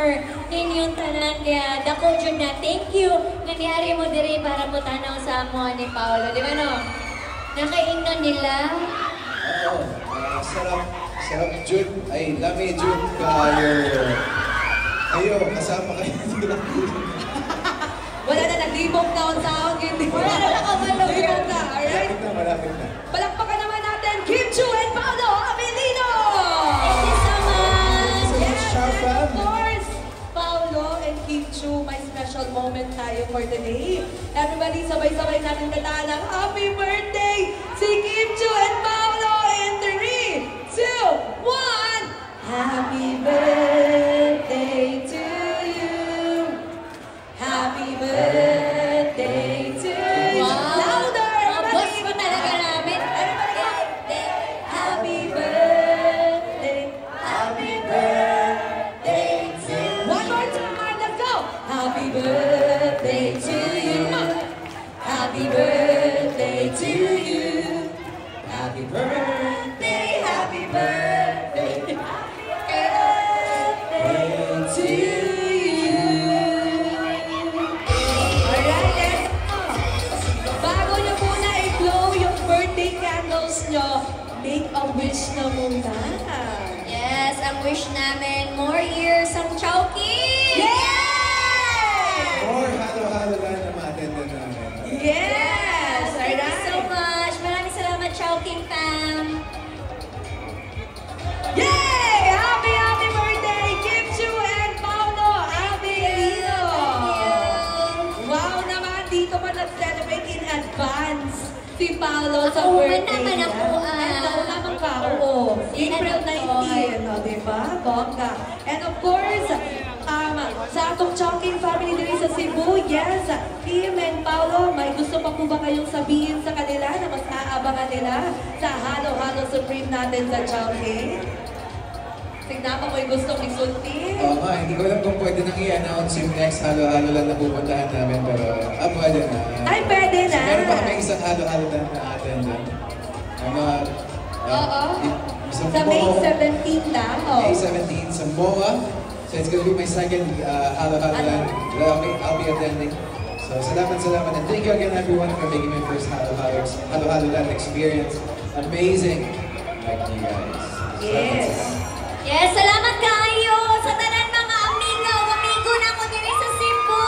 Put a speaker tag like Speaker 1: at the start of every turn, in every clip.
Speaker 1: summer ninyong tanan kaya dako jud na thank you nga niari mo diri para mo tanaw sa amo ni Paolo, di ba no? Nakaingnon nila.
Speaker 2: Oo, sarap jud. Ay, lami jud kayo. Ayo, kasama kayo dito.
Speaker 3: Wala na naglibog na on sound.
Speaker 1: Wala na nakamalog
Speaker 3: Libog na, alright?
Speaker 2: Malapit na.
Speaker 3: Palakpakan naman natin, Kim Chu and Paolo Avellino!
Speaker 1: Thank you so much.
Speaker 3: Yes, and of course, Paolo and Kim Chu, may special moment tayo for today. Everybody, sabay-sabay natin kataan ng happy birthday si Kim Chu and Paolo in 3, 2, 1! Happy birthday to you! Happy birthday to you!
Speaker 1: Wow.
Speaker 3: Louder!
Speaker 1: Boss mo talaga namin.
Speaker 3: Happy birthday! Happy birthday to you! One more time, let's go! Happy birthday to you! Happy birthday to you! Happy birthday, happy birthday! To you. Alright, let's go. Bago nyo muna i-blow yung birthday candles nyo, make a wish na muna.
Speaker 1: Yes, ang wish namin, more years ang Chowking!
Speaker 3: Yay!
Speaker 2: More halo-halo lang na ma-attend namin.
Speaker 3: Yes!
Speaker 1: Thank you so
Speaker 3: Alright.
Speaker 1: much. Maraming salamat, Chowking fam.
Speaker 3: Yay! Happy birthday, Kim Chu and Paolo Avellino! Wow naman, dito pa nag-celebrate in advance si Paolo sa
Speaker 1: Ako,
Speaker 3: birthday
Speaker 1: naman
Speaker 3: niya.
Speaker 1: ako,
Speaker 3: Ano naman ka? Oo. April 19, o, diba? Bongga. And of course, sa atong Chowking family dito sa Cebu, yes, Kim and Paolo, may gusto pa po ba kayong sabihin sa kanila na mas naabangan nila sa Halo-Halo Supreme natin sa Chowking? Tignan mo, may gustong isulti.
Speaker 2: Oo nga, hindi ko alam kung pwede nang i-announce yung next halo-halo lang na pupuntahan namin, pero pwede na.
Speaker 3: Ay, pwede na.
Speaker 2: So, meron pa kami isang halo-halo lang na attend dyan.
Speaker 3: Oo. Sa May 17 na.
Speaker 2: May 17 sa MOA. So it's gonna be my second halo-halo lang that I'll be attending. So salamat. And thank you again everyone for making my first halo-halo land experience amazing. Like you guys.
Speaker 3: Yes.
Speaker 1: Yes, salamat kayo sa tanan mga amigo na ko diri sa Cebu.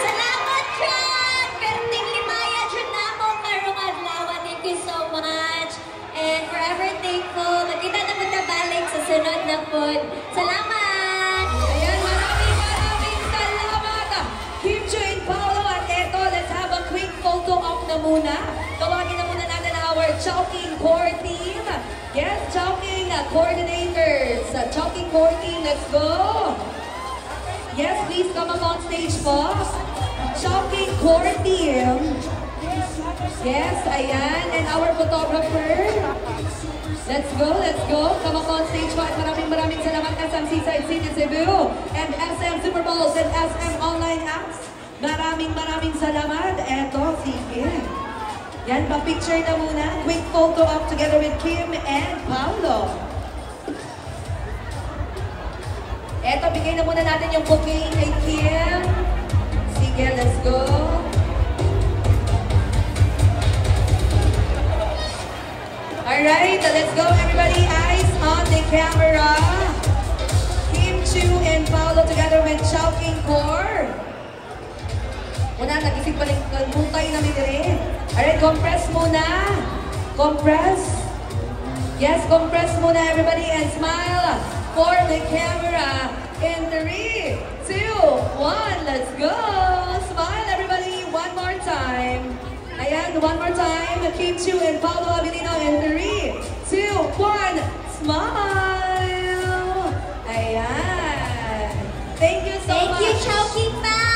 Speaker 1: Salamat dyan. Perting limaya dyan na mo karong adlaw. Thank you so much. And forever thankful. Magkita na po na balik sa sunod na food. Salamat.
Speaker 3: Ayan, maraming salamat. Kim Chu and Paolo, at eto, let's have a quick photo op na muna. Tawagin na muna natin our Chowking Core Team. Yes, Chowking coordinators. Chowking Core Team, let's go. Yes, please come up on stage po. Chowking Core Team. Yes, ayan. And our photographer. Let's go. Come up on stage po. At maraming salamat SM Seaside City Cebu and SM Super Bowls and SM Online Apps. Maraming salamat. Eto, sige. Yan, pa-picture na muna. Quick photo up together with Kim and Paolo. Eto, bigay na muna natin yung bouquet kay Kim. Sige, let's go. Alright, let's go everybody. Eyes on the camera. Kim Chu and Paolo together with Chowking Core. Una, nag-isip pa rin butay na rin. Alright, compress muna. Compress. Yes, compress muna everybody and smile for the camera. In 3, 2, 1, let's go. Smile everybody, one more time. Ayan, one more time. Kim Chu and Paolo Avellino in 3, 2, 1, smile. Ayan. Thank you so much.
Speaker 1: Thank you, Chowking fam.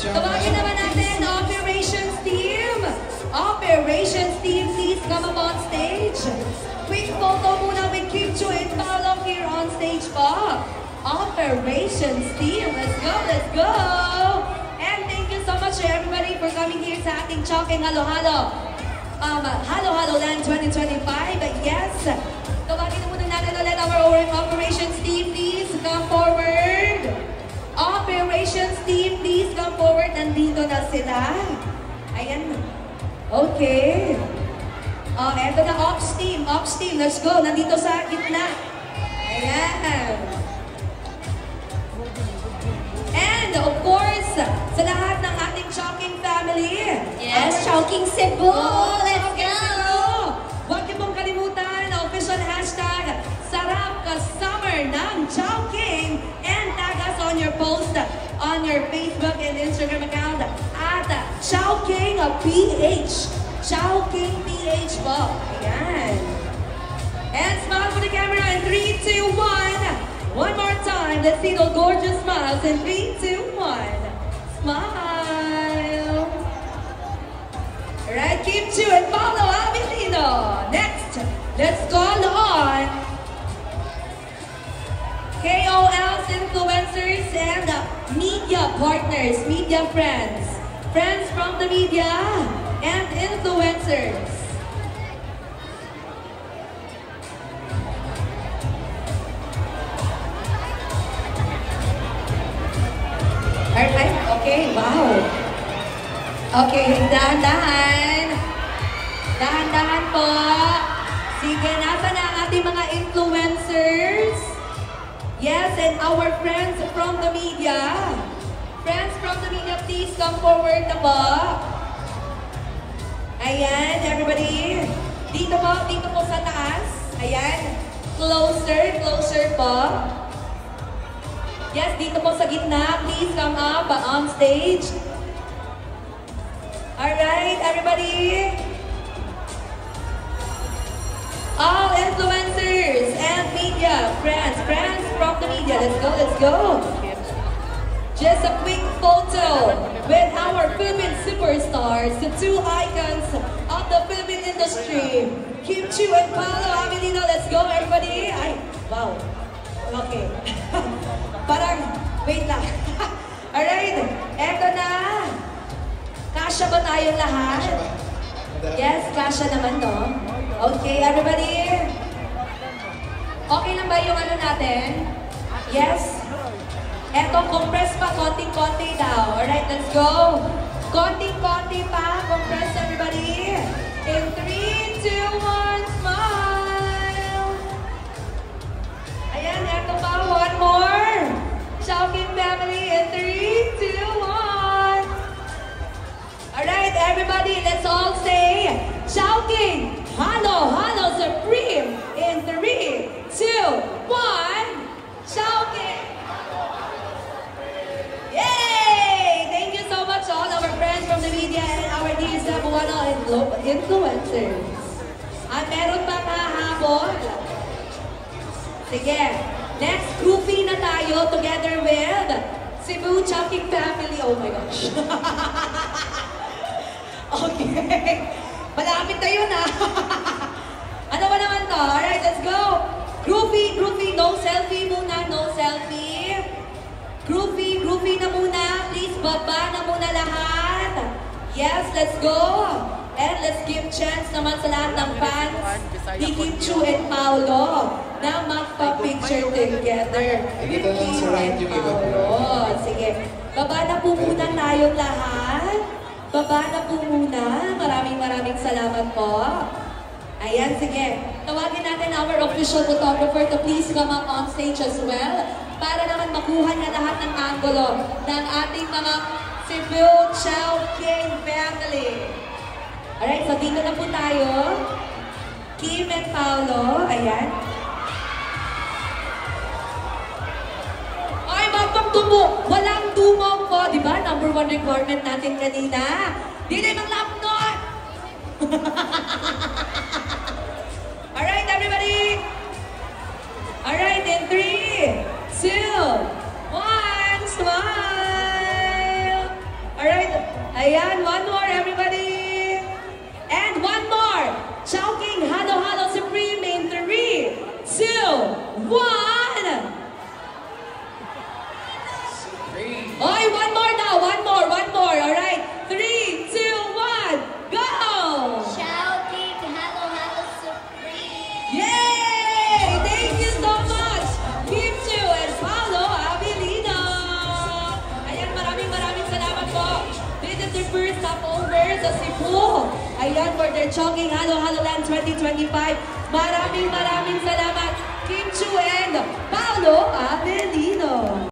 Speaker 3: Tawagin naman natin, Operations Team. Operations Team, please come up on stage. Quick photo muna with Kim Chu and Paolo here on stage po. Operations Team, let's go. And thank you so much to everybody for coming here sa ating Chowking Halo-Halo. Halo-Halo Land 2025. Yes. Tawagin na muna natin ulit our Operations Team, please. nandito na sila. Ayan. Okay. Oh, eto na, Ops team. Ops team, let's go. Nandito sa gitna. Ayan. And, of course, sa lahat ng ating Chowking family.
Speaker 1: Yes, Chowking Cebu. Let's
Speaker 3: Chowking
Speaker 1: go.
Speaker 3: Cebu. Huwag niyo pong kalimutan ang official hashtag Sarap ka Summer ng Chowking and tag us on your post on your Facebook and Instagram account at Chowking PH. Chowking PH po. Ayan. And smile for the camera in 3, 2, 1. One more time. Let's see those gorgeous smiles in 3, 2, 1. Smile. Alright, keep to and follow Abilino. Next, let's call on KOLs, influencers, and media partners, media friends. Friends from the media and influencers. Alright, okay, wow. Okay, dahan-dahan. Dahan-dahan po. Sige, nasa na ang ating mga influencers? Yes, and our friends from the media. Friends from the media, please come forward na po. Ayan, everybody. Dito po sa taas. Ayan. Closer, closer po. Yes, dito po sa gitna. Please come up on stage. Alright, everybody. All influencers and media, friends from the media. Let's go. Just a quick photo with our Philippine superstars, the two icons of the Philippine industry, Kim Chiu and Paolo Abilino. Let's go, everybody. Ay, wow. Okay. Parang, wait lang. Alright, eto na. Kasya ba tayong lahat? Yes, kasya naman, no? Okay, everybody. Okay lang ba yung ano natin? Yes? Eto, compress pa, konting-konti daw. Alright, let's go. Konting-konti pa, compress everybody. In 3, 2, 1, smile. Ayan, eto pa, one more. Chowking family in 3, 2, 1. Alright, everybody, let's all say, Chowking, Halo, Halo Supreme. In 3, 2, 1, Chowking. Yay! Thank you so much all our friends from the media and our dear Cebuano influencers. At meron pa kahabol. Sige, next groupie na tayo together with Cebu Chowking family. Oh my gosh. Okay. Malapit na yun ah. Ano ba naman to? Alright, let's go. Groupie, no selfie muna, no selfie. Groupie na muna. Please, baba na muna lahat. Yes, let's go. And let's give chance naman sa lahat ng fans ni Kim Chiu and Paolo na magpa-picture together.
Speaker 2: Dito lang sa right yung iba.
Speaker 3: Sige. Baba na po muna tayong lahat. Baba na po muna. Maraming salamat po. Ayan, sige. Tawagin natin our official photographer to please come up on stage as well para naman makuha niya lahat ng angulo ng ating mga Cebu Chowking family. Alright, so dito na po tayo. Kim and Paolo. Ayan. Ay, magpagtumo. Walang tumog po. Diba? Number 1 requirement natin kanina. Di na yung lapnot. Alright, everybody. Alright, in 3, 2, 1, smile. Alright, ayan, one more, everybody. And one more. Chowking Halo Halo Supreme in 3, 2, 1. Oy, one more now, one more. Alright, 3, 2, 1, go!
Speaker 1: Chowking
Speaker 3: sa Cebu. Ayan, for their Chongqing Halo-Halo Land 2025. Maraming salamat, Kim Chu and Paolo Avelino.